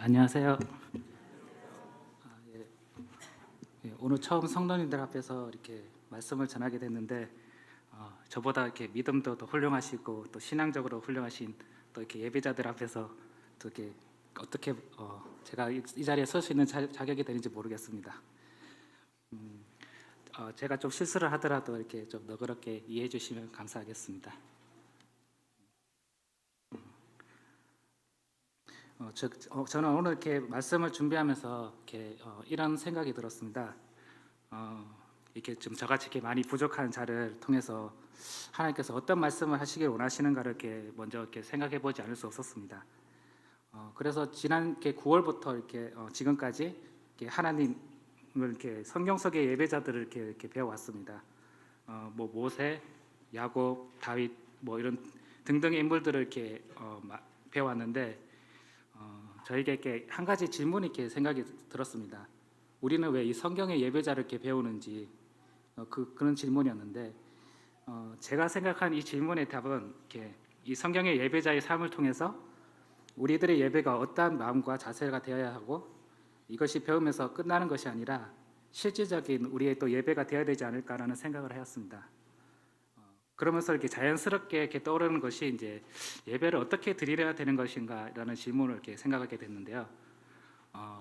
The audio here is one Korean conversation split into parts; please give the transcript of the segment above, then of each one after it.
안녕하세요. 예, 오늘 처음 성도님들 앞에서 이렇게 말씀을 전하게 됐는데 저보다 이렇게 믿음도 더 훌륭하시고 또 신앙적으로 훌륭하신 또 이렇게 예배자들 앞에서 또 이렇게 어떻게 제가 이 자리에 설 수 있는 자격이 되는지 모르겠습니다. 제가 좀 실수를 하더라도 이렇게 좀 너그럽게 이해해 주시면 감사하겠습니다. 저는 오늘 이렇게 말씀을 준비하면서 이렇게 이런 생각이 들었습니다. 이렇게 좀 저같이 이렇게 많이 부족한 자를 통해서 하나님께서 어떤 말씀을 하시길 원하시는가를 이렇게 먼저 이렇게 생각해 보지 않을 수 없었습니다. 그래서 지난 이렇게 9월부터 이렇게 지금까지 이렇게 하나님을 이렇게 성경 속의 예배자들을 이렇게 배워왔습니다. 뭐 모세, 야곱, 다윗 뭐 이런 등등의 인물들을 이렇게 배워왔는데 저에게 이렇게 한 가지 질문이 이렇게 생각이 들었습니다. 우리는 왜 이 성경의 예배자를 이렇게 배우는지 그런 질문이었는데 제가 생각한 이 질문의 답은 이렇게 이 성경의 예배자의 삶을 통해서 우리들의 예배가 어떠한 마음과 자세가 되어야 하고 이것이 배우면서 끝나는 것이 아니라 실질적인 우리의 또 예배가 되어야 되지 않을까라는 생각을 하였습니다. 그러면서 이렇게 자연스럽게 이렇게 떠오르는 것이 이제 예배를 어떻게 드리려야 되는 것인가라는 질문을 이렇게 생각하게 됐는데요.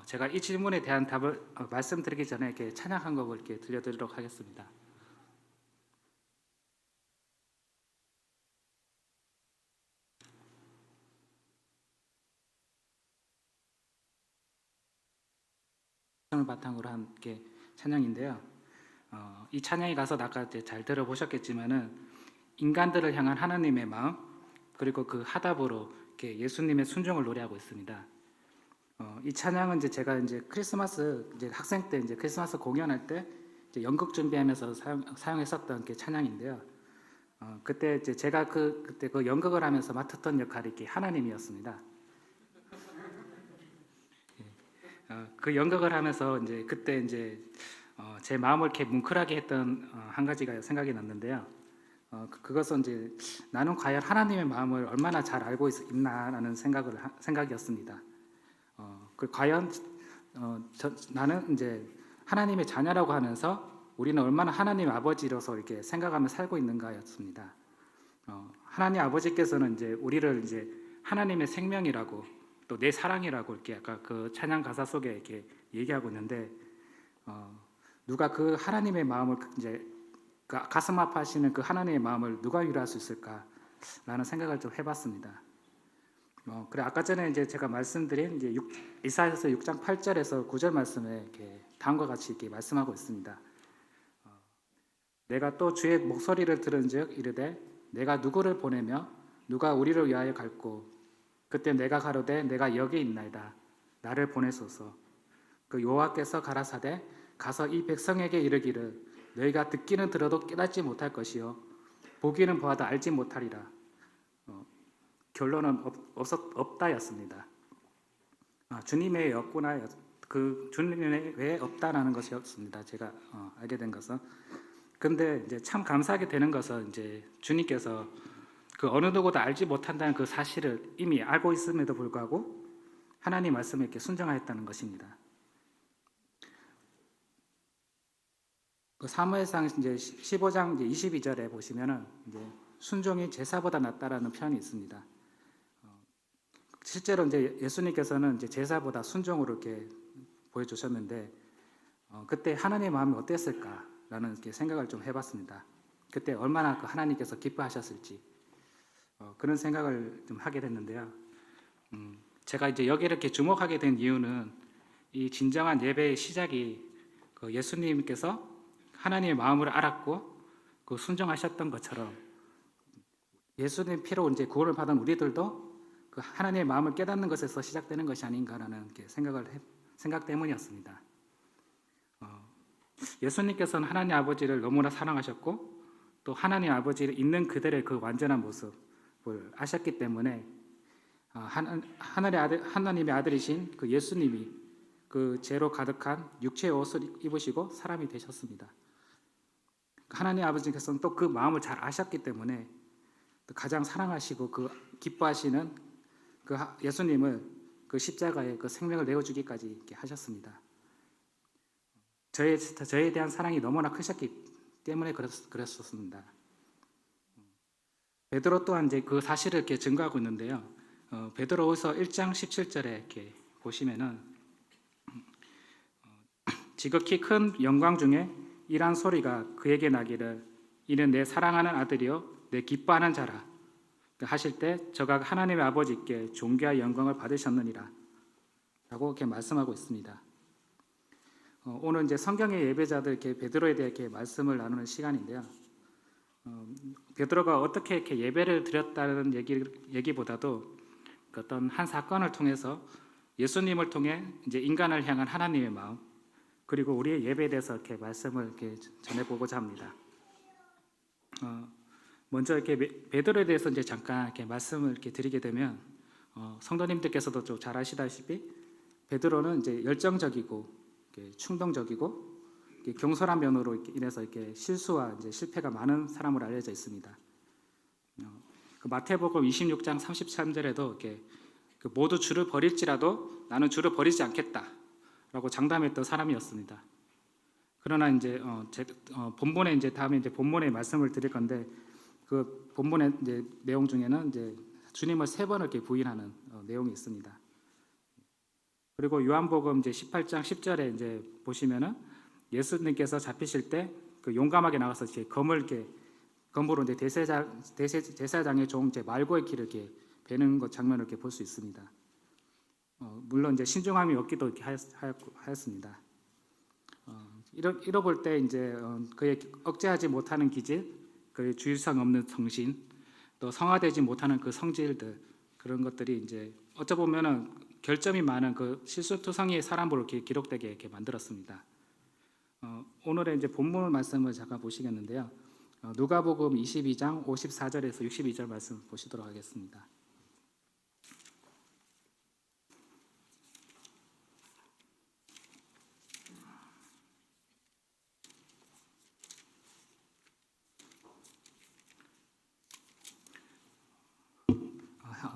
제가 이 질문에 대한 답을 말씀드리기 전에 이렇게 찬양 한 곡을 이렇게 들려드리도록 하겠습니다. 을 바탕으로 한 게 찬양인데요. 이 찬양이 가서 아까 이제 잘 들어보셨겠지만은 인간들을 향한 하나님의 마음 그리고 그 하답으로 이렇게 예수님의 순종을 노래하고 있습니다. 이 찬양은 이제 제가 이제 크리스마스 이제 학생 때 이제 크리스마스 공연할 때 이제 연극 준비하면서 사용했었던 게 찬양인데요. 그때 이제 제가 그때 그 연극을 하면서 맡았던 역할이 이렇게 하나님이었습니다. 그 연극을 하면서 이제 그때 이제 제 마음을 이렇게 뭉클하게 했던 한 가지가 생각이 났는데요. 그것은 이제 나는 과연 하나님의 마음을 얼마나 잘 알고 있나라는 생각이었습니다. 그 과연 나는 이제 하나님의 자녀라고 하면서 우리는 얼마나 하나님 아버지로서 이렇게 생각하며 살고 있는가였습니다. 하나님 아버지께서는 이제 우리를 이제 하나님의 생명이라고 또 내 사랑이라고 이렇게 아까 그 찬양 가사 속에 이렇게 얘기하고 있는데 누가 그 하나님의 마음을 이제 가슴 아파하시는 그 하나님의 마음을 누가 위로할 수 있을까라는 생각을 좀 해봤습니다. 그래 아까 전에 이제 제가 말씀드린 이제 이사야서 6장 8절에서 9절 말씀에 이렇게 다음과 같이 이렇게 말씀하고 있습니다. 내가 또 주의 목소리를 들은즉 이르되 내가 누구를 보내며 누가 우리를 위하여 갈고 그때 내가 가로되 내가 여기 있나이다 나를 보내소서. 그 여호와께서 가라사대 가서 이 백성에게 이르기를 너희가 듣기는 들어도 깨닫지 못할 것이요 보기는 보아도 알지 못하리라. 결론은 없다였습니다. 주님 외에 없구나. 그 주님 외에 없다라는 것이었습니다. 제가 알게 된 것은. 근데 이제 참 감사하게 되는 것은 이제 주님께서 그 어느 누구도 알지 못한다는 그 사실을 이미 알고 있음에도 불구하고 하나님 말씀에 이렇게 순종하였다는 것입니다. 그 사무엘상 이제 15장 이제 22절에 보시면은 이제 순종이 제사보다 낫다라는 표현이 있습니다. 실제로 이제 예수님께서는 이제 제사보다 순종으로 이렇게 보여주셨는데 그때 하나님의 마음이 어땠을까라는 이렇게 생각을 좀 해봤습니다. 그때 얼마나 그 하나님께서 기뻐하셨을지 그런 생각을 좀 하게 됐는데요. 제가 이제 여기 이렇게 주목하게 된 이유는 이 진정한 예배의 시작이 그 예수님께서 하나님의 마음을 알았고 그 순종하셨던 것처럼 예수님 피로 이제 구원을 받은 우리들도 그 하나님의 마음을 깨닫는 것에서 시작되는 것이 아닌가라는 생각 때문이었습니다. 예수님께서는 하나님 아버지를 너무나 사랑하셨고 또 하나님 아버지를 있는 그들의 그 완전한 모습을 아셨기 때문에 하나님의 아들이신 그 예수님이 그 죄로 가득한 육체의 옷을 입으시고 사람이 되셨습니다. 하나님 아버지께서는 또 그 마음을 잘 아셨기 때문에 가장 사랑하시고 그 기뻐하시는 그 예수님을 그 십자가에 그 생명을 내어주기까지 이렇게 하셨습니다. 저에 대한 사랑이 너무나 크셨기 때문에 그랬었습니다. 베드로 또한 이제 그 사실을 이렇게 증거하고 있는데요. 베드로후서 1장 17절에 이렇게 보시면은 지극히 큰 영광 중에 이란 소리가 그에게 나기를 이는 내 사랑하는 아들이요 내 기뻐하는 자라 하실 때 저가 하나님의 아버지께 존귀와 영광을 받으셨느니라 라고 이렇게 말씀하고 있습니다. 오늘 이제 성경의 예배자들 이렇게 베드로에 대해 이렇게 말씀을 나누는 시간인데요. 베드로가 어떻게 이렇게 예배를 드렸다는 얘기보다도 어떤 한 사건을 통해서 예수님을 통해 이제 인간을 향한 하나님의 마음 그리고 우리의 예배에 대해서 이렇게 말씀을 이렇게 전해보고자 합니다. 먼저 이렇게 베드로에 대해서 이제 잠깐 이렇게 말씀을 이렇게 드리게 되면 성도님들께서도 좀 잘 아시다시피 베드로는 이제 열정적이고 충동적이고 경솔한 면으로 인해서 이렇게 실수와 이제 실패가 많은 사람으로 알려져 있습니다. 그 마태복음 26장 33절에도 이렇게 모두 주를 버릴지라도 나는 주를 버리지 않겠다라고 장담했던 사람이었습니다. 그러나 이제 본문에 이제 다음에 이제 본문의 말씀을 드릴 건데 그 본문의 이제 내용 중에는 이제 주님을 3번을 이렇게 부인하는 내용이 있습니다. 그리고 요한복음 이제 18장 10절에 이제 보시면은 예수님께서 잡히실 때 그 용감하게 나가서 이렇게 검으로 이제 제사장의 종 이제 말고의 길을 이렇게 베는 것 장면을 이렇게 볼 수 있습니다. 물론 이제 신중함이 없기도 이렇게 하였습니다. 이뤄볼 때 이제 그의 억제하지 못하는 기질, 그의 주의성 없는 정신, 또 성화되지 못하는 그 성질들 그런 것들이 이제 어쩌 보면은 결점이 많은 그 실수투성이의 사람으로 이렇게 기록되게 이렇게 만들었습니다. 오늘의 이제 본문 말씀을 잠깐 보시겠는데요. 누가복음 22장 54절에서 62절 말씀 보시도록 하겠습니다.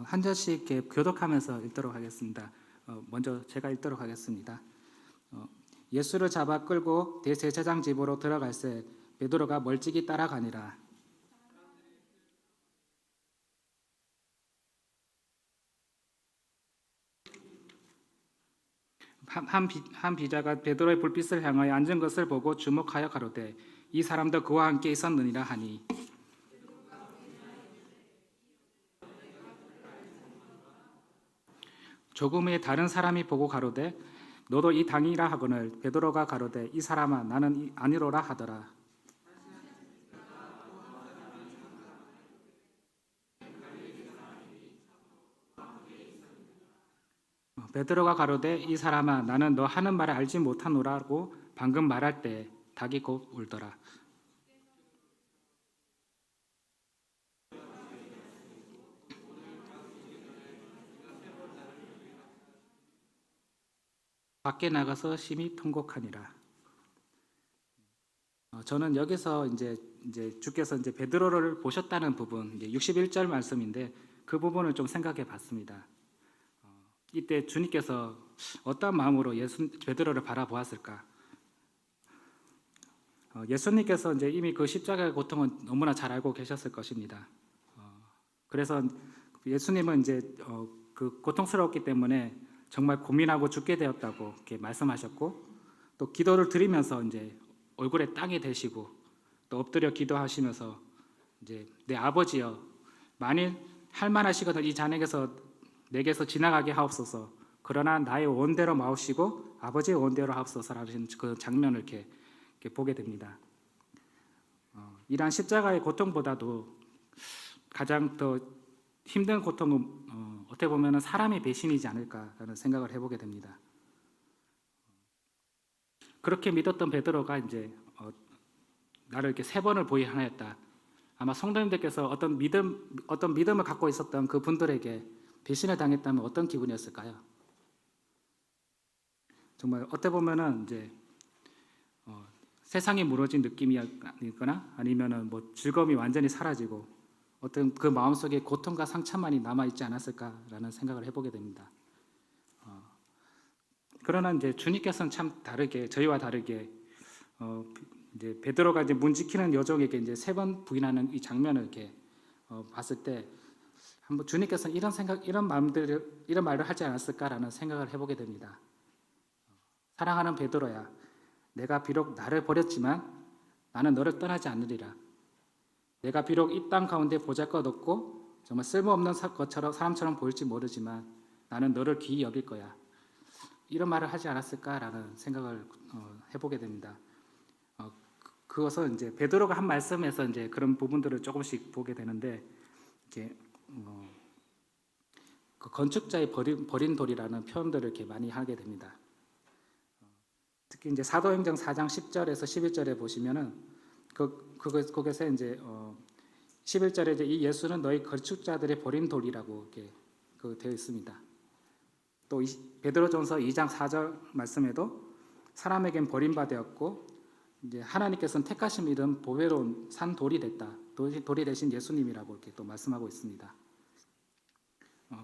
한 절씩 이렇게 교독하면서 읽도록 하겠습니다. 먼저 제가 읽도록 하겠습니다. 예수를 잡아 끌고 대제사장 집으로 들어갈새 베드로가 멀찍이 따라가니라. 한 비자가 베드로의 불빛을 향하여 앉은 것을 보고 주목하여 가로되 이 사람도 그와 함께 있었느니라 하니 조금 후에 다른 사람이 보고 가로되 너도 이 당이라 하거늘 베드로가 가로되 이 사람아 나는 아니로라 하더라. 베드로가 가로되 이 사람아 나는 너 하는 말을 알지 못하노라고 방금 말할 때 닭이 곧 울더라. 밖에 나가서 심히 통곡하니라. 저는 여기서 이제 주께서 이제 베드로를 보셨다는 부분, 이제 61절 말씀인데 그 부분을 좀 생각해 봤습니다. 이때 주님께서 어떤 마음으로 베드로를 바라보았을까? 예수님께서 이제 이미 그 십자가의 고통은 너무나 잘 알고 계셨을 것입니다. 그래서 예수님은 이제 그 고통스러웠기 때문에 정말 고민하고 죽게 되었다고 이렇게 말씀하셨고 또 기도를 드리면서 이제 얼굴에 땅이 대시고 또 엎드려 기도하시면서 이제 내 아버지여 만일 할만하시거든 이 잔에게서 내게서 지나가게 하옵소서 그러나 나의 원대로 마옵시고 아버지의 원대로 하옵소서라는 그 장면을 이렇게 보게 됩니다. 이러한 십자가의 고통보다도 가장 더 힘든 고통은 어떻게 보면 사람의 배신이지 않을까라는 생각을 해보게 됩니다. 그렇게 믿었던 베드로가 이제 나를 이렇게 3번을 보이하였다. 아마 성도님들께서 어떤 믿음을 갖고 있었던 그 분들에게 배신을 당했다면 어떤 기분이었을까요? 정말 어떻게 보면은 이제 세상이 무너진 느낌이거나 아니면은 뭐 즐거움이 완전히 사라지고 어떤 그 마음속에 고통과 상처만이 남아 있지 않았을까라는 생각을 해보게 됩니다. 그러나 이제 주님께서는 참 다르게 저희와 다르게 이제 베드로가 이제 문 지키는 여종에게 이제 3번 부인하는 이 장면을 이렇게 봤을 때 한번 주님께서는 이런 생각, 이런 말을 하지 않았을까라는 생각을 해보게 됩니다. 사랑하는 베드로야, 내가 비록 나를 버렸지만 나는 너를 떠나지 않으리라. 내가 비록 이 땅 가운데 보잘것없고 정말 쓸모없는 것처럼 사람처럼 보일지 모르지만 나는 너를 귀히 여길 거야. 이런 말을 하지 않았을까라는 생각을 해보게 됩니다. 그것은 이제 베드로가 한 말씀에서 이제 그런 부분들을 조금씩 보게 되는데, 이렇게 그 건축자의 버린 돌이라는 표현들을 이렇게 많이 하게 됩니다. 특히 이제 사도행전 4장 10절에서 11절에 보시면은 거기서 이제 11절에 이제 이 예수는 너희 건축자들의 버린 돌이라고 이렇게 되어 있습니다. 또 베드로전서 2장 4절 말씀에도 사람에겐 버림받았고 이제 하나님께서는 택하심 이름 보배로운 산 돌이 됐다. 돌이 대신 예수님이라고 이렇게 또 말씀하고 있습니다.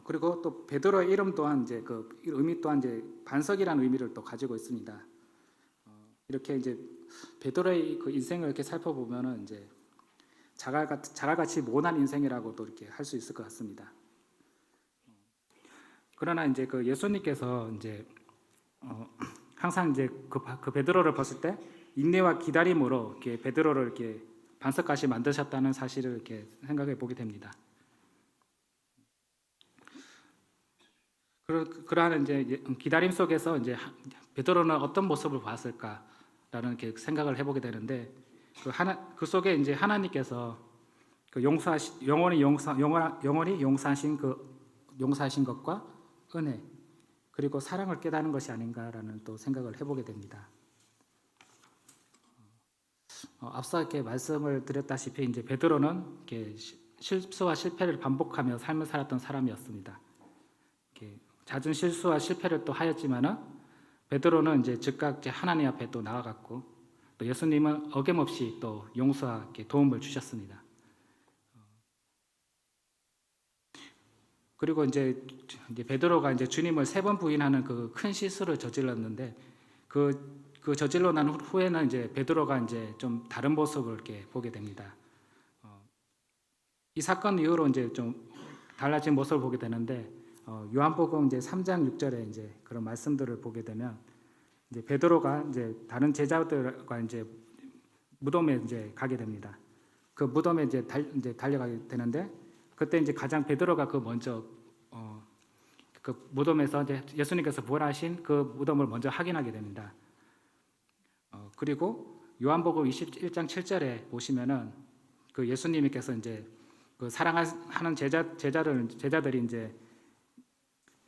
그리고 또 베드로의 이름 또한 이제 그 의미 또한 이제 반석이라는 의미를 또 가지고 있습니다. 이렇게 이제 베드로의 그 인생을 이렇게 살펴보면은 이제 자갈같이 모난 인생이라고도 이렇게 할 수 있을 것 같습니다. 그러나 이제 그 예수님께서 이제 항상 이제 그 베드로를 봤을 때 인내와 기다림으로 이렇게 베드로를 이렇게 반석같이 만드셨다는 사실을 이렇게 생각해 보게 됩니다. 그러한 이제 기다림 속에서 이제 베드로는 어떤 모습을 보았을까라는 이렇게 생각을 해보게 되는데 그 속에 이제 하나님께서 그 영원히 용서하신 것과 은혜 그리고 사랑을 깨닫는 것이 아닌가라는 또 생각을 해보게 됩니다. 앞서 이렇게 말씀을 드렸다시피 이제 베드로는 이렇게 실수와 실패를 반복하며 삶을 살았던 사람이었습니다. 이렇게 잦은 실수와 실패를 또 하였지만은 베드로는 이제 즉각 이제 하나님 앞에 또 나아갔고 또 예수님은 어김없이 또 용서와 도움을 주셨습니다. 그리고 이제 베드로가 이제 주님을 3번 부인하는 그 큰 실수를 저질렀는데 그 저질러 난 후에는 이제 베드로가 이제 좀 다른 모습을 이렇게 보게 됩니다. 이 사건 이후로 이제 좀 달라진 모습을 보게 되는데 요한복음 이제 3장 6절에 이제 그런 말씀들을 보게 되면 이제 베드로가 이제 다른 제자들과 이제 무덤에 이제 가게 됩니다. 그 무덤에 이제 달려가게 되는데 그때 이제 가장 베드로가 먼저 그 무덤에서 이제 예수님께서 부활하신 그 무덤을 먼저 확인하게 됩니다. 그리고 요한복음 21장 7절에 보시면은 그 예수님께서 이제 그 사랑하는 제자들이 이제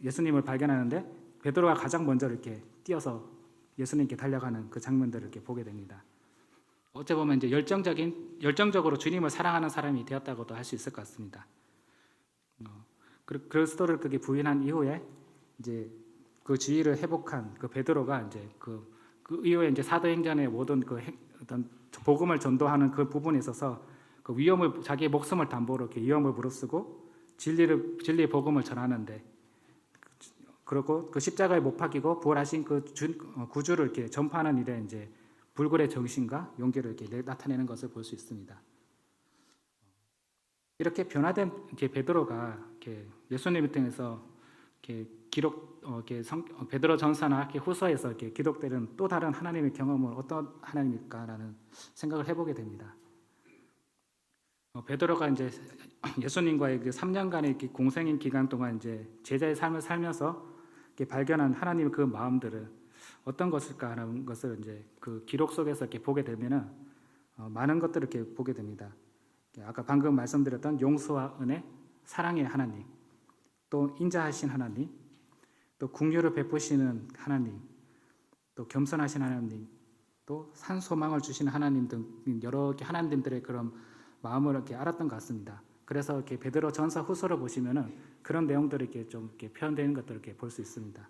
예수님을 발견하는데 베드로가 가장 먼저 이렇게 뛰어서 예수님께 달려가는 그 장면들을 이렇게 보게 됩니다. 어찌 보면 이제 열정적으로 주님을 사랑하는 사람이 되었다고도 할 수 있을 것 같습니다. 그리스도를 그게 부인한 이후에 이제 그 지위를 회복한 그 베드로가 이제 그 이후에 이제 사도행전의 모든 어떤 복음을 전도하는 그 부분에 있어서 그 자기의 목숨을 담보로 이렇게 위험을 무릅쓰고 진리의 복음을 전하는데 그리고 그 십자가에 못 박히고 부활하신 그 구주를 이렇게 전파하는 일에 이제 불굴의 정신과 용기를 이렇게 나타내는 것을 볼 수 있습니다. 이렇게 변화된 베드로가 예수님을 통해서 베드로 전서나 후서에서 이렇게 기록되는 또 다른 하나님의 경험은 어떤 하나님일까라는 생각을 해보게 됩니다. 베드로가 이제 예수님과의 3년간의 공생인 기간 동안 이제 제자의 삶을 살면서 발견한 하나님의 그 마음들은 어떤 것일까라는 것을 이제 그 기록 속에서 이렇게 보게 되면은 많은 것들을 이렇게 보게 됩니다. 아까 방금 말씀드렸던 용서와 은혜, 사랑의 하나님, 또 인자하신 하나님, 또 긍휼을 베푸시는 하나님, 또 겸손하신 하나님, 또 산 소망을 주시는 하나님 등 여러 하나님들의 그런 마음을 이렇게 알았던 것 같습니다. 그래서 이렇게 베드로 전서 후서를 보시면은 그런 내용들이 이렇게 좀 이렇게 표현되는 것들을 이렇게 볼 수 있습니다.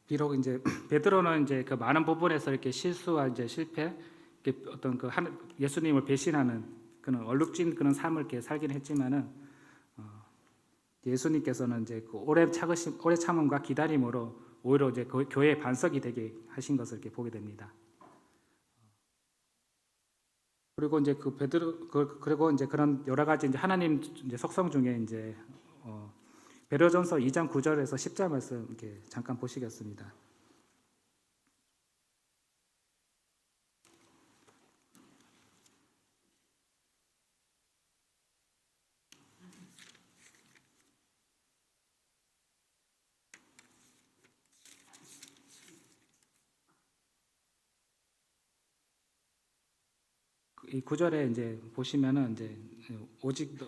비록 이제 베드로는 이제 그 많은 부분에서 이렇게 실수와 이제 실패, 어떤 그 예수님을 배신하는 그런 얼룩진 그런 삶을 이렇게 살긴 했지만은 예수님께서는 이제 그 오래 참음과 기다림으로 오히려 이제 교회의 반석이 되게 하신 것을 이렇게 보게 됩니다. 그리고 이제 그리고 이제 그런 여러 가지 이제 하나님 이제 속성 중에 이제 베드로전서 2장 9절에서 10절 말씀 이렇게 잠깐 보시겠습니다. 이 구절에 이제 보시면은 이제 오직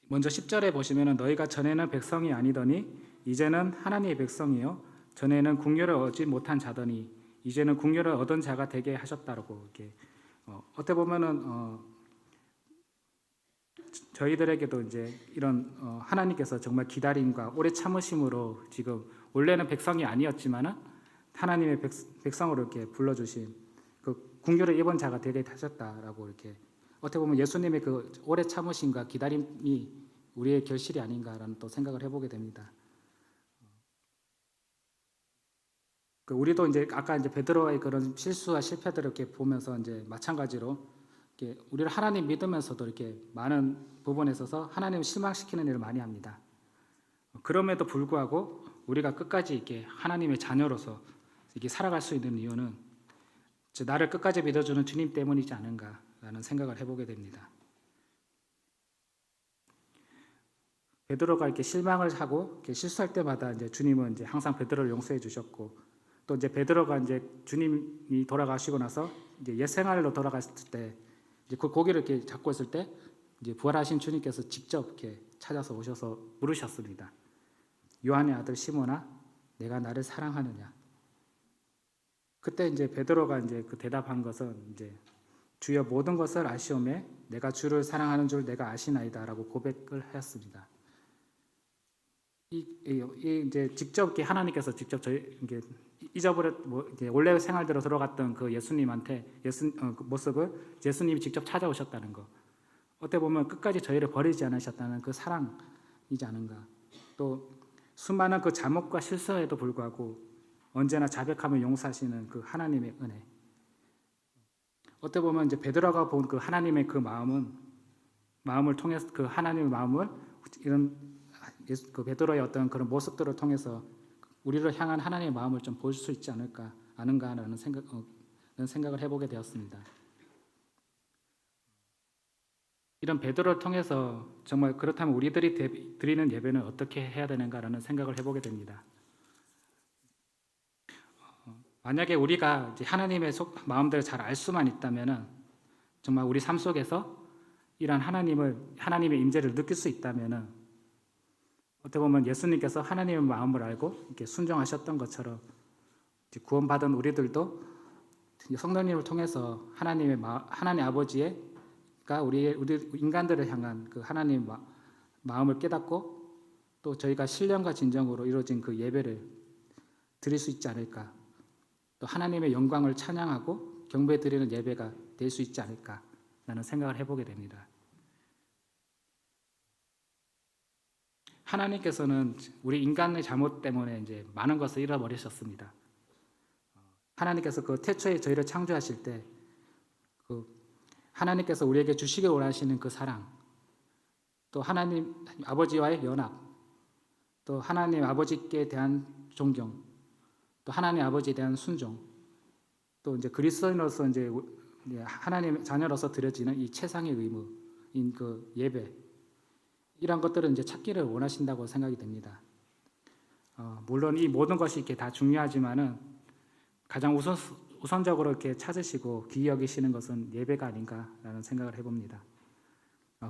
먼저 10절에 보시면은 너희가 전에는 백성이 아니더니 이제는 하나님의 백성이요 전에는 국류를 얻지 못한 자더니 이제는 국류를 얻은 자가 되게 하셨다라고 이렇게 어떻게 보면은 저희들에게도 이제 이런 하나님께서 정말 기다림과 오래 참으심으로 지금 원래는 백성이 아니었지만은 하나님의 백성으로 이렇게 불러주신 그 국류를 입은 자가 되게 하셨다라고 이렇게 어떻게 보면 예수님의 그 오래 참으심과 기다림이 우리의 결실이 아닌가라는 또 생각을 해보게 됩니다. 우리도 이제 아까 이제 베드로의 그런 실수와 실패들을 이렇게 보면서 이제 마찬가지로 이렇게 우리를 하나님 믿으면서도 이렇게 많은 부분에 있어서 하나님을 실망시키는 일을 많이 합니다. 그럼에도 불구하고 우리가 끝까지 이렇게 하나님의 자녀로서 이렇게 살아갈 수 있는 이유는 나를 끝까지 믿어주는 주님 때문이지 않은가라는 생각을 해보게 됩니다. 베드로가 이렇게 실망을 하고 이렇게 실수할 때마다 이제 주님은 이제 항상 베드로를 용서해 주셨고 또 이제 베드로가 이제 주님이 돌아가시고 나서 이제 옛 생활로 돌아갔을 때 이제 그 고기를 이렇게 잡고 있을 때 이제 부활하신 주님께서 직접 이렇게 찾아서 오셔서 물으셨습니다. 요한의 아들 시몬아, 내가 나를 사랑하느냐? 그때 이제 베드로가 이제 그 대답한 것은 이제 주여 모든 것을 아시오매 내가 주를 사랑하는 줄 내가 아시나이다라고 고백을 하였습니다. 이제 직접 이렇게 하나님께서 직접 저희 이게 잊어버렸 원래 생활대로 들어갔던 그 예수님한테 그 모습을 예수님이 직접 찾아오셨다는 거. 어떻게 보면 끝까지 저희를 버리지 않으셨다는 그 사랑이지 않은가. 또 수많은 그 잘못과 실수에도 불구하고 언제나 자백하며 용서하시는 그 하나님의 은혜. 어떻게 보면 이제 베드로가 본 그 하나님의 그 마음을 통해서 그 하나님의 마음을 이런 그 베드로의 어떤 그런 모습들을 통해서 우리를 향한 하나님의 마음을 좀 볼 수 있지 않은가라는 생각을 해보게 되었습니다. 이런 베드로를 통해서 정말 그렇다면 우리들이 드리는 예배는 어떻게 해야 되는가라는 생각을 해보게 됩니다. 만약에 우리가 이제 하나님의 마음대로 잘 알 수만 있다면은 정말 우리 삶 속에서 이런 하나님의 임재를 느낄 수 있다면은 어떻게 보면 예수님께서 하나님의 마음을 알고 이렇게 순종하셨던 것처럼 구원받은 우리들도 성령님을 통해서 하나님 아버지가 우리 인간들을 향한 그 하나님의 마음을 깨닫고 또 저희가 신령과 진정으로 이루어진 그 예배를 드릴 수 있지 않을까. 또 하나님의 영광을 찬양하고 경배 드리는 예배가 될 수 있지 않을까라는 생각을 해보게 됩니다. 하나님께서는 우리 인간의 잘못 때문에 이제 많은 것을 잃어버리셨습니다. 하나님께서 그 태초에 저희를 창조하실 때 그 하나님께서 우리에게 주시길 원하시는 그 사랑, 또 하나님 아버지와의 연합, 또 하나님 아버지께 대한 존경, 또 하나님 아버지에 대한 순종, 또 이제 그리스도인으로서 이제 하나님 자녀로서 드려지는 이 최상의 의무인 그 예배, 이런 것들은 이제 찾기를 원하신다고 생각이 됩니다. 물론 이 모든 것이 이렇게 다 중요하지만은 가장 우선적으로 이렇게 찾으시고 귀히 여기시는 것은 예배가 아닌가라는 생각을 해봅니다.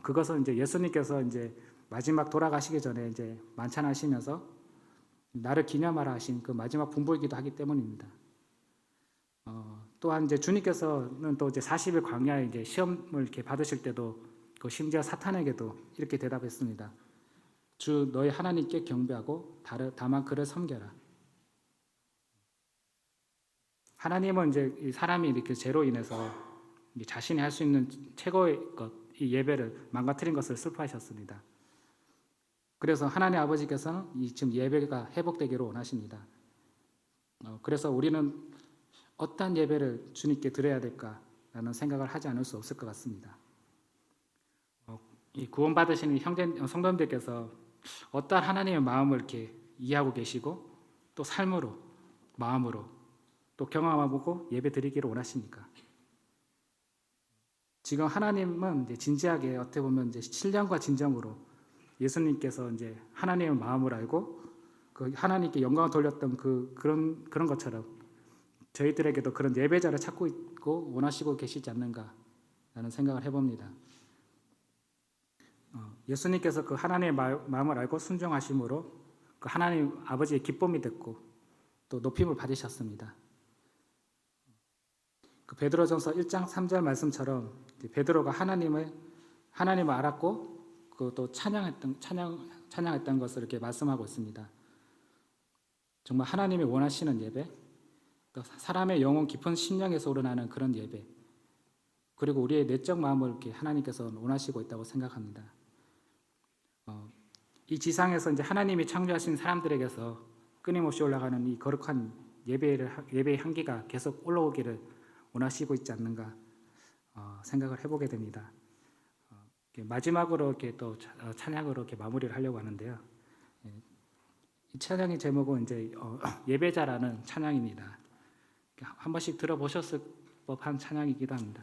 그것은 이제 예수님께서 이제 마지막 돌아가시기 전에 이제 만찬하시면서 나를 기념하라 하신 그 마지막 분부이기도 하기 때문입니다. 또한 이제 주님께서는 또 이제 40일 광야에 이제 시험을 이렇게 받으실 때도 그 심지어 사탄에게도 이렇게 대답했습니다. 주 너희 하나님께 경배하고 다만 그를 섬겨라. 하나님은 이제 사람이 이렇게 죄로 인해서 자신이 할 수 있는 최고의 것, 이 예배를 망가뜨린 것을 슬퍼하셨습니다. 그래서 하나님 아버지께서는 이 지금 예배가 회복되기를 원하십니다. 그래서 우리는 어떠한 예배를 주님께 드려야 될까라는 생각을 하지 않을 수 없을 것 같습니다. 이 구원받으시는 성도님들께서 어떠한 하나님의 마음을 이렇게 이해하고 계시고 또 삶으로, 마음으로 또 경험하고 예배 드리기를 원하십니까? 지금 하나님은 이제 진지하게 어떻게 보면 이제 신령과 진정으로 예수님께서 이제 하나님의 마음을 알고 그 하나님께 영광을 돌렸던 그런 것처럼 저희들에게도 그런 예배자를 찾고 있고 원하시고 계시지 않는가라는 생각을 해봅니다. 예수님께서 그 하나님의 마음을 알고 순종하심으로 그 하나님 아버지의 기쁨이 됐고 또 높임을 받으셨습니다. 그 베드로전서 1장 3절 말씀처럼 베드로가 하나님을 알았고 또 찬양했던 것을 이렇게 말씀하고 있습니다. 정말 하나님이 원하시는 예배, 또 사람의 영혼 깊은 심령에서 우러나는 그런 예배, 그리고 우리의 내적 마음을 이렇게 하나님께서 원하시고 있다고 생각합니다. 이 지상에서 이제 하나님이 창조하신 사람들에게서 끊임없이 올라가는 이 거룩한 예배의 향기가 계속 올라오기를 원하시고 있지 않는가 생각을 해보게 됩니다. 마지막으로 이렇게 또 찬양으로 이렇게 마무리를 하려고 하는데요. 이 찬양의 제목은 이제 예배자라는 찬양입니다. 한 번씩 들어보셨을 법한 찬양이기도 합니다.